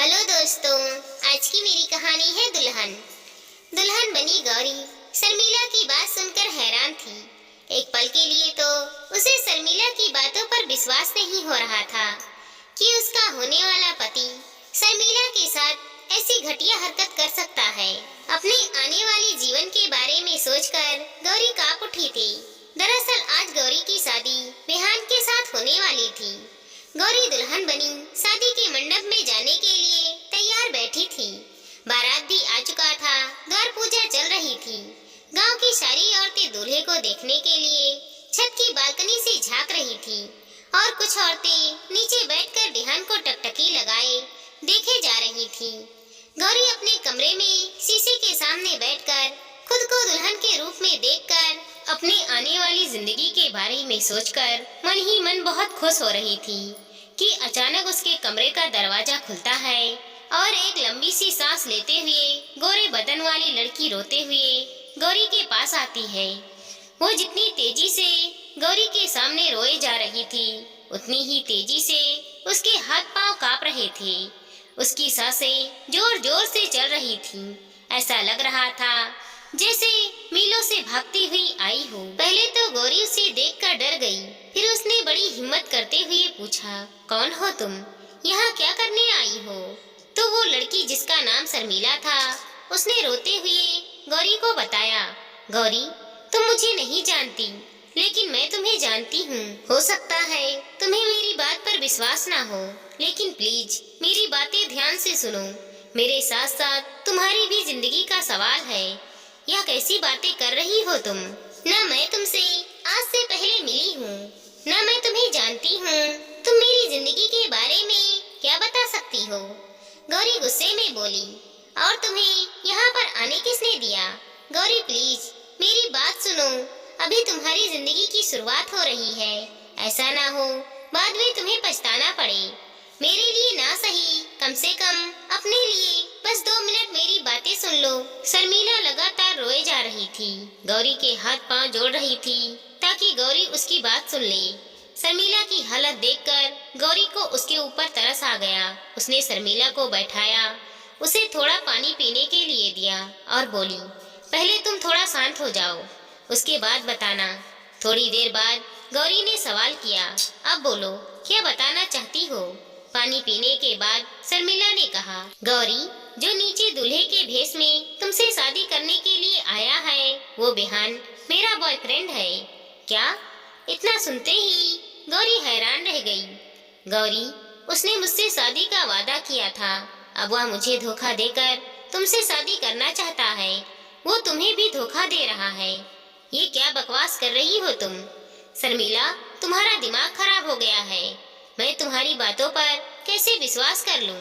Hello दोस्तों, आज की मेरी कहानी है दुल्हन। दुल्हन बनी गौरी शर्मिला की बात सुनकर हैरान थी। एक पल के लिए तो उसे शर्मिला की बातों पर विश्वास नहीं हो रहा था कि उसका होने वाला पति शर्मिला के साथ ऐसी घटिया हरकत कर सकता है। अपने आने वाले जीवन के बारे में सोचकर गौरी कांप उठी थी। दरअसल आज गौरी की शादी विहान के साथ होने वाली थी। गौरी दुल्हन बनी शादी के मंडप में जाने के लिए तैयार बैठी थी। बारात भी आ चुका था, द्वार पूजा चल रही थी। गांव की सारी औरतें दूल्हे को देखने के लिए छत की बालकनी से झांक रही थी और कुछ औरतें नीचे बैठकर विहान को टकटकी लगाए देखे जा रही थी। गौरी अपने कमरे में शीशे के सामने बैठकर खुद को दुल्हन के रूप में देखकर अपने आने वाली जिंदगी के बारे में सोचकर मन ही मन बहुत खुश हो रही थी कि अचानक उसके कमरे का दरवाजा खुलता है और एक लंबी सी सांस लेते हुए गोरे बदन वाली लड़की रोते हुए गौरी के पास आती है। वो जितनी तेजी से गौरी के सामने रोए जा रही थी, उतनी ही तेजी से उसके हाथ पांव कांप रहे थे। उसकी सांसें जोर जोर से चल रही थी। ऐसा लग रहा था जैसे मीलों से भागती हुई आई हो। पहले तो गौरी उसे देखकर डर गई, फिर उसने बड़ी हिम्मत करते हुए पूछा, कौन हो तुम? यहाँ क्या करने आई हो? तो वो लड़की जिसका नाम शर्मिला था, उसने रोते हुए गौरी को बताया, गौरी तुम मुझे नहीं जानती, लेकिन मैं तुम्हें जानती हूँ। हो सकता है तुम्हें मेरी बात पर विश्वास ना हो, लेकिन प्लीज मेरी बातें ध्यान से सुनो। मेरे साथ साथ तुम्हारी भी जिंदगी का सवाल है। यह कैसी बातें कर रही हो तुम? ना मैं तुमसे आज से पहले मिली हूँ, ना मैं तुम्हें जानती हूँ। तुम मेरी जिंदगी के बारे में क्या बता सकती हो? गौरी गुस्से में बोली, और तुम्हें यहाँ पर आने किसने दिया? गौरी प्लीज मेरी बात सुनो, अभी तुम्हारी जिंदगी की शुरुआत हो रही है। ऐसा ना हो बाद में तुम्हें पछताना पड़े। मेरे लिए ना सही, कम से कम अपने लिए बस 2 मिनट मेरी बातें सुन लो। शर्मिला लगातार रोए जा रही थी। गौरी के हाथ पांव जोड़ रही थी ताकि गौरी उसकी बात सुन ले। शर्मिला की हालत देखकर गौरी को उसके ऊपर तरस आ गया। उसने शर्मिला को बैठाया, उसे थोड़ा पानी पीने के लिए दिया और बोली, पहले तुम थोड़ा शांत हो जाओ, उसके बाद बताना। थोड़ी देर बाद गौरी ने सवाल किया, अब बोलो क्या बताना चाहती हो? पानी पीने के बाद शर्मिला ने कहा, गौरी जो नीचे दूल्हे के भेष में तुमसे शादी करने के लिए आया है वो विहान मेरा बॉयफ्रेंड है। क्या? इतना सुनते ही गौरी हैरान रह गई। गौरी उसने मुझसे शादी का वादा किया था, अब वह मुझे धोखा देकर तुमसे शादी करना चाहता है। वो तुम्हें भी धोखा दे रहा है। ये क्या बकवास कर रही हो तुम? शर्मिला तुम्हारा दिमाग खराब हो गया है। मैं तुम्हारी बातों पर कैसे विश्वास कर लूं,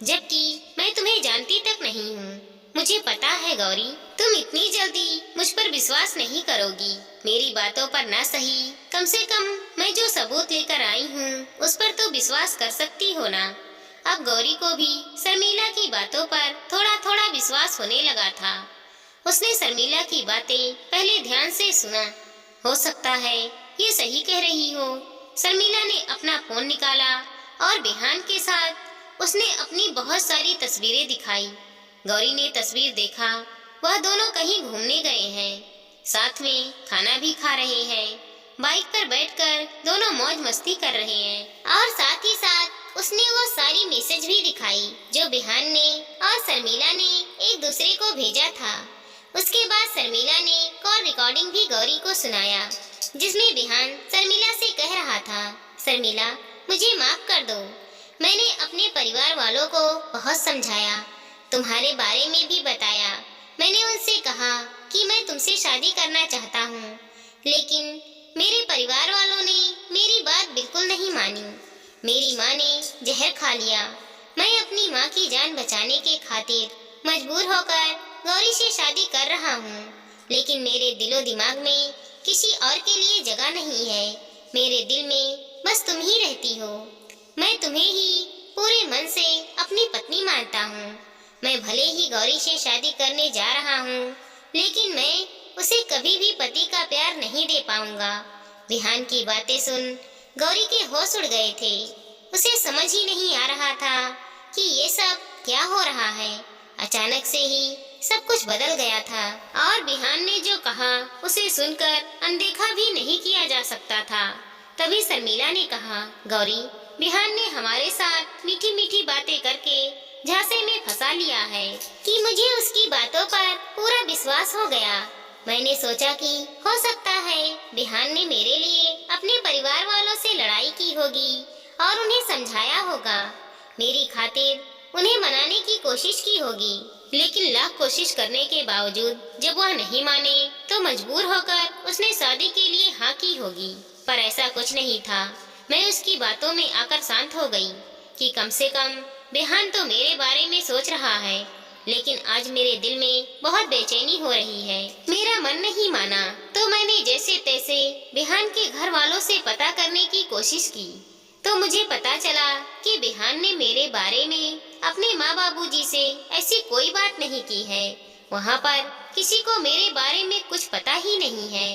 जबकि मैं तुम्हें जानती तक नहीं हूँ। मुझे पता है गौरी तुम इतनी जल्दी मुझ पर विश्वास नहीं करोगी। मेरी बातों पर ना सही, कम से कम मैं जो सबूत लेकर आई हूँ उस पर तो विश्वास कर सकती हो ना। अब गौरी को भी शर्मिला की बातों पर थोड़ा थोड़ा विश्वास होने लगा था। उसने शर्मिला की बातें पहले ध्यान से सुना। हो सकता है ये सही कह रही हो। शर्मिला ने अपना फोन निकाला और विहान के साथ उसने अपनी बहुत सारी तस्वीरें दिखाई। गौरी ने तस्वीर देखा, वह दोनों कहीं घूमने गए हैं, साथ में खाना भी खा रहे हैं। बाइक पर बैठकर दोनों मौज मस्ती कर रहे हैं और साथ ही साथ उसने वो सारी मैसेज भी दिखाई जो विहान ने और शर्मिला ने एक दूसरे को भेजा था। उसके बाद शर्मिला ने कॉल रिकॉर्डिंग भी गौरी को सुनाया, जिसमें विहान शर्मिला से कह रहा था, शर्मिला मुझे माफ कर दो। मैंने अपने परिवार वालों को बहुत समझाया, तुम्हारे बारे में भी बताया। मैंने उनसे कहा कि मैं तुमसे शादी करना चाहता हूँ, लेकिन मेरे परिवार वालों ने मेरी बात बिल्कुल नहीं मानी। मेरी माँ ने जहर खा लिया। मैं अपनी माँ की जान बचाने के खातिर मजबूर होकर गौरी से शादी कर रहा हूँ, लेकिन मेरे दिलो दिमाग में किसी और के लिए जगह नहीं है। मेरे दिल में बस तुम ही रहती हो। मैं तुम्हें ही पूरे मन से अपनी पत्नी मानता हूँ। मैं भले ही गौरी से शादी करने जा रहा हूँ, लेकिन मैं उसे कभी भी पति का प्यार नहीं दे पाऊंगा। विहान की बातें सुन गौरी के होश उड़ गए थे। उसे समझ ही नहीं आ रहा था कि ये सब क्या हो रहा है। अचानक से ही सब कुछ बदल गया था और बिहान ने जो कहा उसे सुनकर अनदेखा भी नहीं किया जा सकता था। तभी शर्मिला ने कहा, गौरी, बिहान ने हमारे साथ मीठी मीठी बातें करके झांसे में फंसा लिया है कि मुझे उसकी बातों पर पूरा विश्वास हो गया। मैंने सोचा कि हो सकता है बिहान ने मेरे लिए अपने परिवार वालों से लड़ाई की होगी और उन्हें समझाया होगा, मेरी खातिर उन्हें मनाने की कोशिश की होगी। लेकिन लाख कोशिश करने के बावजूद जब वह नहीं माने तो मजबूर होकर उसने शादी के लिए हाँ की होगी। पर ऐसा कुछ नहीं था। मैं उसकी बातों में आकर शांत हो गई कि कम से कम बिहान तो मेरे बारे में सोच रहा है। लेकिन आज मेरे दिल में बहुत बेचैनी हो रही है। मेरा मन नहीं माना तो मैंने जैसे तैसे बिहान के घर वालों से पता करने की कोशिश की तो मुझे पता चला कि बिहान ने मेरे बारे में अपने माँ बाबूजी से ऐसी कोई बात नहीं की है। वहाँ पर किसी को मेरे बारे में कुछ पता ही नहीं है।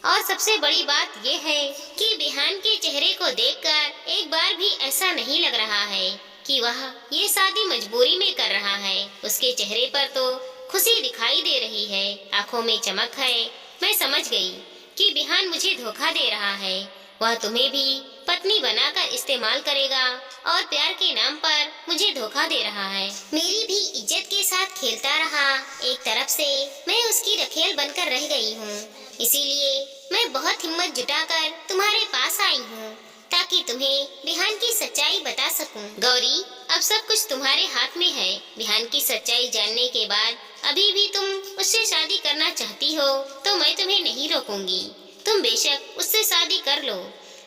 और सबसे बड़ी बात यह है कि बिहान के चेहरे को देखकर एक बार भी ऐसा नहीं लग रहा है कि वह ये शादी मजबूरी में कर रहा है। उसके चेहरे पर तो खुशी दिखाई दे रही है, आंखों में चमक है। मैं समझ गई कि बिहान मुझे धोखा दे रहा है। वह तुम्हें भी पत्नी बनाकर इस्तेमाल करेगा और प्यार के नाम पर मुझे धोखा दे रहा है। मेरी भी इज्जत के साथ खेलता रहा। एक तरफ से मैं उसकी रखेल बनकर रह गई हूँ, इसीलिए मैं बहुत हिम्मत जुटाकर तुम्हारे पास आई हूँ ताकि तुम्हें बिहान की सच्चाई बता सकूं। गौरी, अब सब कुछ तुम्हारे हाथ में है। बिहान की सच्चाई जानने के बाद अभी भी तुम उससे शादी करना चाहती हो तो मैं तुम्हें नहीं रोकूंगी। तुम बेशक उससे शादी कर लो,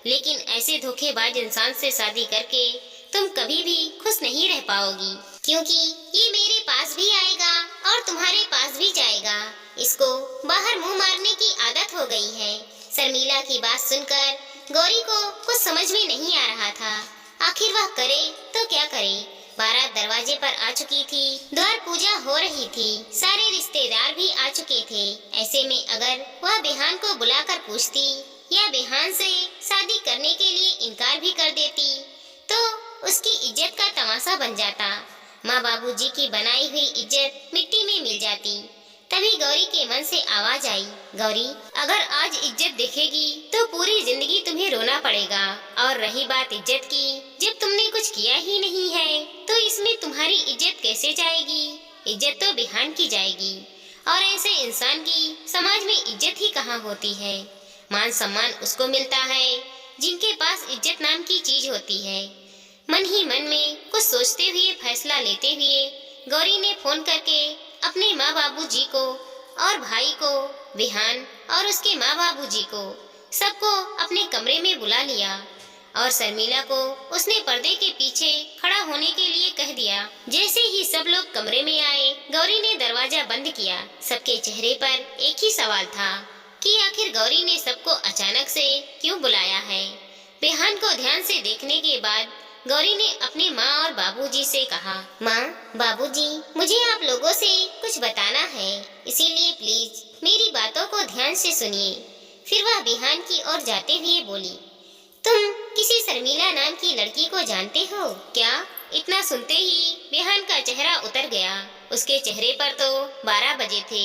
लेकिन ऐसे धोखेबाज इंसान से शादी करके तुम कभी भी खुश नहीं रह पाओगी, क्योंकि ये मेरे पास भी आएगा और तुम्हारे पास भी जाएगा। इसको बाहर मुंह मारने की आदत हो गई है। शर्मिला की बात सुनकर गौरी को कुछ समझ में नहीं आ रहा था। आखिर वह करे तो क्या करे। बारात दरवाजे पर आ चुकी थी, द्वार पूजा हो रही थी, सारे रिश्तेदार भी आ चुके थे। ऐसे में अगर वह बिहान को बुलाकर पूछती या बिहान से शादी करने के लिए इनकार भी कर देती तो उसकी इज्जत का तमाशा बन जाता। माँ बाबूजी की बनाई हुई इज्जत मिट्टी में मिल जाती। तभी गौरी के मन से आवाज आई, गौरी, अगर आज इज्जत दिखेगी तो पूरी जिंदगी तुम्हें रोना पड़ेगा। और रही बात इज्जत की, जब तुमने कुछ किया ही नहीं है तो इसमें तुम्हारी इज्जत कैसे जाएगी। इज्जत तो बिहान की जाएगी, और ऐसे इंसान की समाज में इज्जत ही कहाँ होती है। मान सम्मान उसको मिलता है जिनके पास इज्जत नाम की चीज होती है। मन ही मन में कुछ सोचते हुए फैसला लेते हुए गौरी ने फोन करके अपने माँ बाबूजी को और भाई को, बिहान और उसके माँ बाबूजी को, सबको अपने कमरे में बुला लिया और शर्मिला को उसने पर्दे के पीछे खड़ा होने के लिए कह दिया। जैसे ही सब लोग कमरे में आए, गौरी ने दरवाजा बंद किया। सबके चेहरे पर एक ही सवाल था कि आखिर गौरी ने सबको अचानक से क्यों बुलाया है। बिहान को ध्यान से देखने के बाद गौरी ने अपनी माँ और बाबूजी से कहा, माँ, बाबूजी, मुझे आप लोगों से कुछ बताना है, इसीलिए प्लीज मेरी बातों को ध्यान से सुनिए। फिर वह बिहान की ओर जाते हुए बोली, तुम किसी शर्मिला नाम की लड़की को जानते हो क्या? इतना सुनते ही बिहान का चेहरा उतर गया। उसके चेहरे पर तो 12 बजे थे।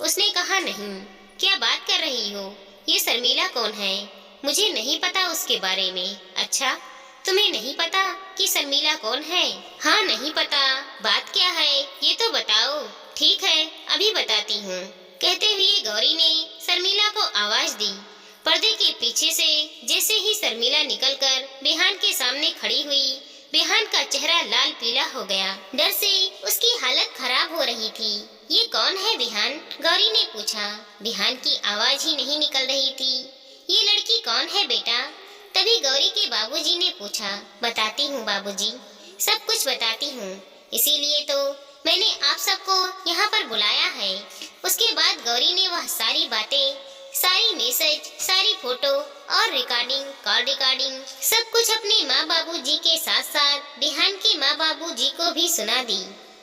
उसने कहा, नहीं, क्या बात कर रही हो? ये शर्मिला कौन है? मुझे नहीं पता उसके बारे में। अच्छा, तुम्हें नहीं पता कि शर्मिला कौन है? हाँ, नहीं पता। बात क्या है ये तो बताओ। ठीक है, अभी बताती हूँ। कहते हुए गौरी ने शर्मिला को आवाज दी। पर्दे के पीछे से जैसे ही शर्मिला निकलकर बिहान के सामने खड़ी हुई, बिहान का चेहरा लाल पीला हो गया। डर से उसकी हालत खराब हो रही थी। ये कौन है बिहान? गौरी ने पूछा। बिहान की आवाज ही नहीं निकल रही थी। ये लड़की कौन है बेटा? तभी गौरी के बाबूजी ने पूछा। बताती हूँ बाबूजी, सब कुछ बताती हूँ, इसीलिए तो मैंने आप सबको यहाँ पर बुलाया है। उसके बाद गौरी ने वह सारी बातें, सारी मैसेज, सारी फोटो और कॉल रिकॉर्डिंग सब कुछ अपने माँ बाबूजी के साथ साथ बिहान के माँ बाबूजी को भी सुना दी।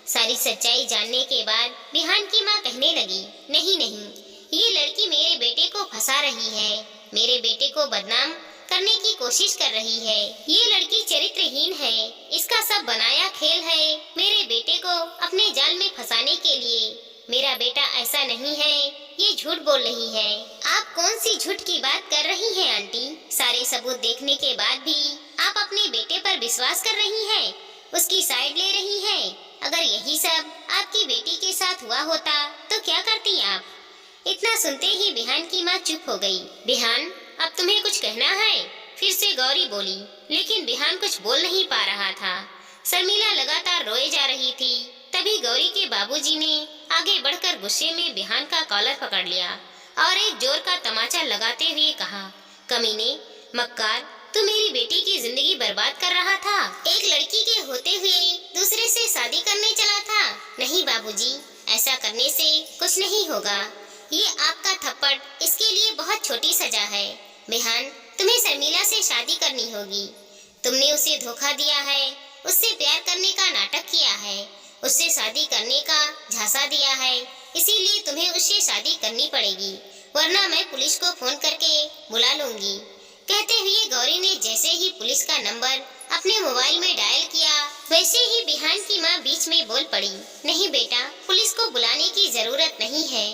सारी सच्चाई जानने के बाद बिहान की माँ कहने लगी, नहीं नहीं, ये लड़की मेरे बेटे को फंसा रही है, मेरे बेटे को बदनाम करने की कोशिश कर रही है। ये लड़की चरित्रहीन है, इसका सब बनाया खेल है मेरे बेटे को अपने जाल में फंसाने के लिए। मेरा बेटा ऐसा नहीं है, ये झूठ बोल रही है। आप कौन सी झूठ की बात कर रही हैं आंटी? सारे सबूत देखने के बाद भी आप अपने बेटे पर विश्वास कर रही हैं, उसकी साइड ले रही हैं। अगर यही सब आपकी बेटी के साथ हुआ होता तो क्या करती आप? इतना सुनते ही बिहान की माँ चुप हो गई। बिहान, अब तुम्हें कुछ कहना है? फिर से गौरी बोली, लेकिन बिहान कुछ बोल नहीं पा रहा था। शर्मिला लगातार रोए जा रही थी। तभी गौरी के बाबूजी ने आगे बढ़कर गुस्से में बिहान का कॉलर पकड़ लिया और एक जोर का तमाचा लगाते हुए कहा, कमीने, मक्कार, तू मेरी बेटी की जिंदगी बर्बाद कर रहा था। एक लड़की के होते हुए दूसरे से शादी करने चला था। नहीं बाबूजी, ऐसा करने से कुछ नहीं होगा। ये आपका थप्पड़ इसके लिए बहुत छोटी सजा है। बिहान, तुम्हें शर्मिला से शादी करनी होगी। तुमने उसे धोखा दिया है, उससे प्यार करने का नाटक किया है, उससे शादी करने का झांसा दिया है, इसीलिए तुम्हें उससे शादी करनी पड़ेगी, वरना मैं पुलिस को फोन करके बुला लूंगी। कहते हुए गौरी ने जैसे ही पुलिस का नंबर अपने मोबाइल में डायल किया, वैसे ही बिहान की माँ बीच में बोल पड़ी, नहीं बेटा, पुलिस को बुलाने की जरूरत नहीं है।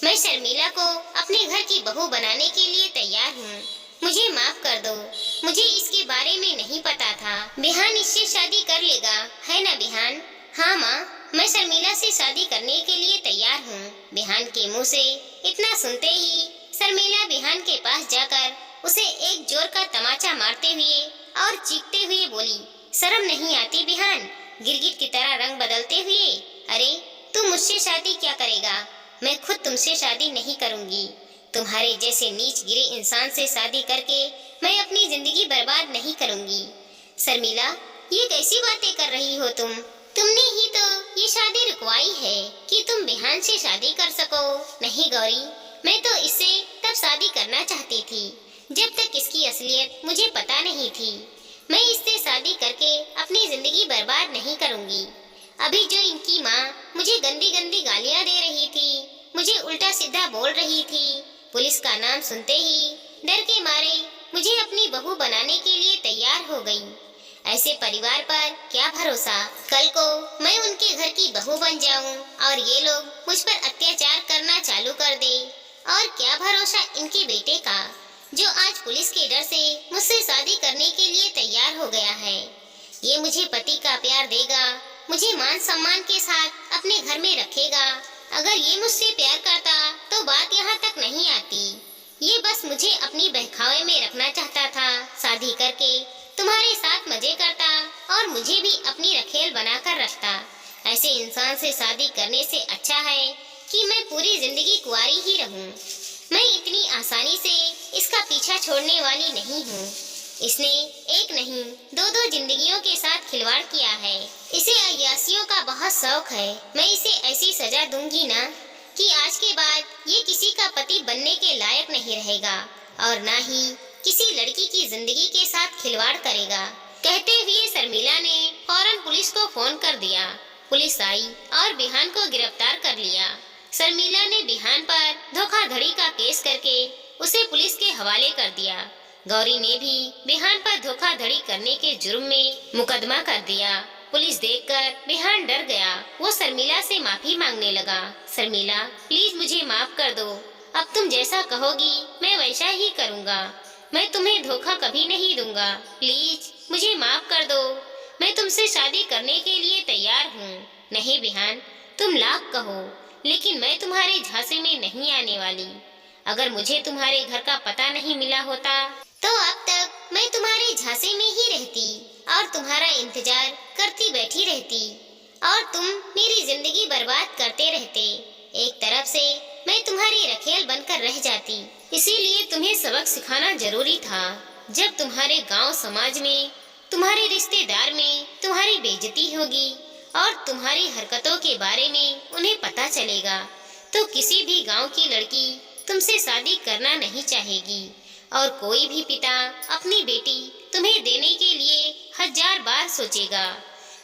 मैं शर्मिला को अपने घर की बहू बनाने के लिए तैयार हूँ। मुझे माफ कर दो, मुझे इसके बारे में नहीं पता था। बिहान इससे शादी कर लेगा, है ना बिहान? हाँ माँ, मैं शर्मिला से शादी करने के लिए तैयार हूँ। बिहान के मुंह से इतना सुनते ही शर्मिला बिहान के पास जाकर उसे एक जोर का तमाचा मारते हुए और चीखते हुए बोली, शर्म नहीं आती बिहान? गिरगिट की तरह रंग बदलते हुए, अरे तू मुझसे शादी क्या करेगा? मैं खुद तुमसे शादी नहीं करूंगी। तुम्हारे जैसे नीच गिरे इंसान से शादी करके मैं अपनी जिंदगी बर्बाद नहीं करूंगी। शर्मिला, ये कैसी बातें कर रही हो तुम? तुमने ही तो ये शादी रुकवाई है कि तुम बिहान से शादी कर सको। नहीं गौरी, मैं तो इससे तब शादी करना चाहती थी जब तक इसकी असलियत मुझे पता नहीं थी। मैं इससे शादी करके अपनी जिंदगी बर्बाद नहीं करूंगी। अभी जो इनकी माँ मुझे गंदी गंदी गालियाँ दे रही थी, मुझे उल्टा सीधा बोल रही थी, पुलिस का नाम सुनते ही डर के मारे मुझे अपनी बहू बनाने के लिए तैयार हो गई। ऐसे परिवार पर क्या भरोसा? कल को मैं उनके घर की बहू बन जाऊं और ये लोग मुझ पर अत्याचार करना चालू कर दे। और क्या भरोसा इनके बेटे का, जो आज पुलिस के डर से मुझसे शादी करने के लिए तैयार हो गया है। ये मुझे पति का प्यार देगा, मुझे मान सम्मान के साथ अपने घर में रखेगा। अगर ये मुझसे प्यार करता तो बात यहाँ तक नहीं आती। ये बस मुझे अपनी बहकावे में रखना चाहता था। शादी करके तुम्हारे साथ मजे करता और मुझे भी अपनी रखेल बनाकर रखता। ऐसे इंसान से शादी करने से अच्छा है कि मैं पूरी जिंदगी कुंवारी ही रहूं। मैं इतनी आसानी से इसका पीछा छोड़ने वाली नहीं हूँ। इसने एक नहीं दो दो जिंदगियों के साथ खिलवाड़ किया है। इसे अय्यासियों का बहुत शौक है। मैं इसे ऐसी सजा दूंगी ना कि आज के बाद ये किसी का पति बनने के लायक नहीं रहेगा और ना ही किसी लड़की की जिंदगी के साथ खिलवाड़ करेगा। कहते हुए शर्मिला ने फौरन पुलिस को फोन कर दिया। पुलिस आई और बिहान को गिरफ्तार कर लिया। शर्मिला ने बिहान पर धोखाधड़ी का केस करके उसे पुलिस के हवाले कर दिया। गौरी ने भी बिहान पर धोखाधड़ी करने के जुर्म में मुकदमा कर दिया। पुलिस देखकर बिहान डर गया। वो शर्मिला से माफी मांगने लगा। शर्मिला, प्लीज मुझे माफ कर दो। अब तुम जैसा कहोगी मैं वैसा ही करूँगा। मैं तुम्हें धोखा कभी नहीं दूंगा। प्लीज मुझे माफ कर दो। मैं तुमसे शादी करने के लिए तैयार हूँ। नहीं बिहान, तुम लाख कहो, लेकिन मैं तुम्हारे झांसे में नहीं आने वाली। अगर मुझे तुम्हारे घर का पता नहीं मिला होता तो अब तक मैं तुम्हारे झांसे में ही रहती और तुम्हारा इंतजार करती बैठी रहती और तुम मेरी जिंदगी बर्बाद करते रहते। एक तरफ से मैं तुम्हारी रखेल बनकर रह जाती। इसीलिए तुम्हें सबक सिखाना जरूरी था। जब तुम्हारे गांव समाज में, तुम्हारे रिश्तेदार में तुम्हारी बेइज्जती होगी और तुम्हारी हरकतों के बारे में उन्हें पता चलेगा तो किसी भी गांव की लड़की तुमसे शादी करना नहीं चाहेगी और कोई भी पिता अपनी बेटी तुम्हें देने के लिए 1000 बार सोचेगा।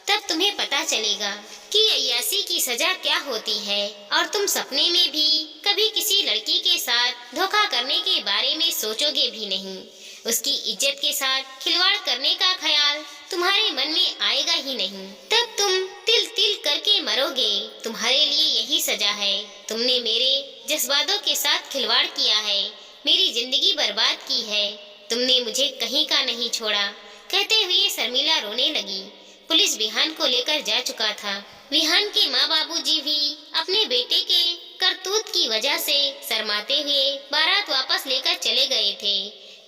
तब तुम्हें पता चलेगा कि अय्यासी की सजा क्या होती है और तुम सपने में भी कभी किसी लड़की के साथ धोखा करने के बारे में सोचोगे भी नहीं। उसकी इज्जत के साथ खिलवाड़ करने का ख्याल तुम्हारे मन में आएगा ही नहीं। तब तुम तिल तिल करके मरोगे। तुम्हारे लिए यही सजा है। तुमने मेरे जज्बातों के साथ खिलवाड़ किया है, मेरी जिंदगी बर्बाद की है। तुमने मुझे कहीं का नहीं छोड़ा। कहते हुए शर्मिला रोने लगी। पुलिस विहान को लेकर जा चुका था। विहान के माँ बाबूजी भी अपने बेटे के करतूत की वजह से शर्माते हुए बारात वापस लेकर चले गए थे।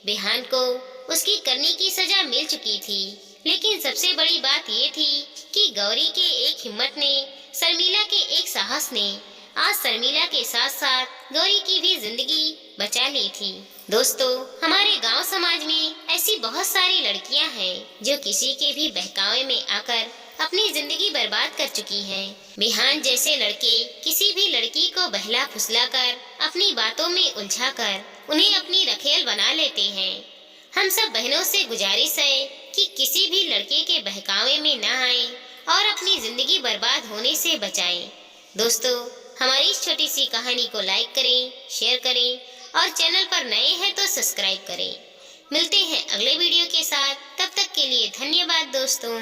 विहान को उसकी करने की सजा मिल चुकी थी, लेकिन सबसे बड़ी बात ये थी कि गौरी के एक हिम्मत ने, शर्मिला के एक साहस ने आज शर्मिला के साथ साथ गौरी की भी जिंदगी बचा ली थी। दोस्तों, हमारे गांव समाज में ऐसी बहुत सारी लड़कियां हैं जो किसी के भी बहकावे में आकर अपनी जिंदगी बर्बाद कर चुकी हैं। विहान जैसे लड़के किसी भी लड़की को बहला फुसलाकर अपनी बातों में उलझाकर उन्हें अपनी रखेल बना लेते हैं। हम सब बहनों से गुजारिश है कि किसी भी लड़के के बहकावे में न आए और अपनी जिंदगी बर्बाद होने से बचाएं। दोस्तों, हमारी इस छोटी सी कहानी को लाइक करें, शेयर करें और चैनल पर नए हैं तो सब्सक्राइब करें। मिलते हैं अगले वीडियो के साथ। तब तक के लिए धन्यवाद दोस्तों।